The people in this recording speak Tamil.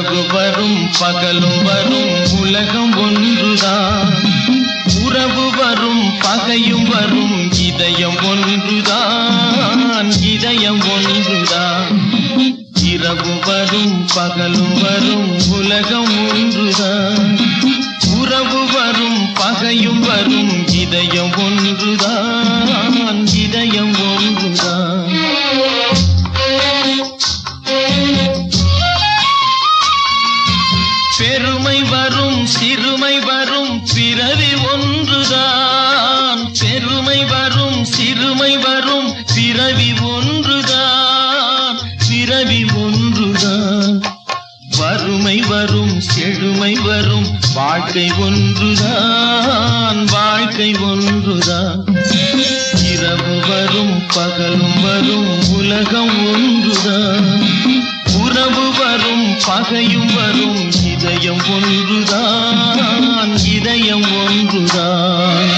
இரவு வரும் பகலும் வரும் உலகம் ஒன்றுதான். உறவு வரும் பகையும் வரும் இதயம் ஒன்றுதான். இதயம் ஒன்றுதான். இரவு வரும் பகலும் வரும் உலகம் ஒன்றுதான். உறவு வரும் பகையும் வரும் இதயம் ஒன்றுதான். இதயம் ஒன்றுதான். பெருமை வரும் சிறுமை வரும் பிறவி ஒன்றுதான். பெருமை வரும் சிறுமை வரும் பிறவி ஒன்றுதான். பிறவி ஒன்றுதான். வறுமை வரும் செழுமை வரும் வாழ்க்கை ஒன்றுதான். வாழ்க்கை ஒன்றுதான். இரவு வரும் பகலும் வரும் உலகம் ஒன்றுதான். உறவு வரும் பகையும் வரும் இதயம் ஒன்றுதான். இதயம் ஒன்றுதான்.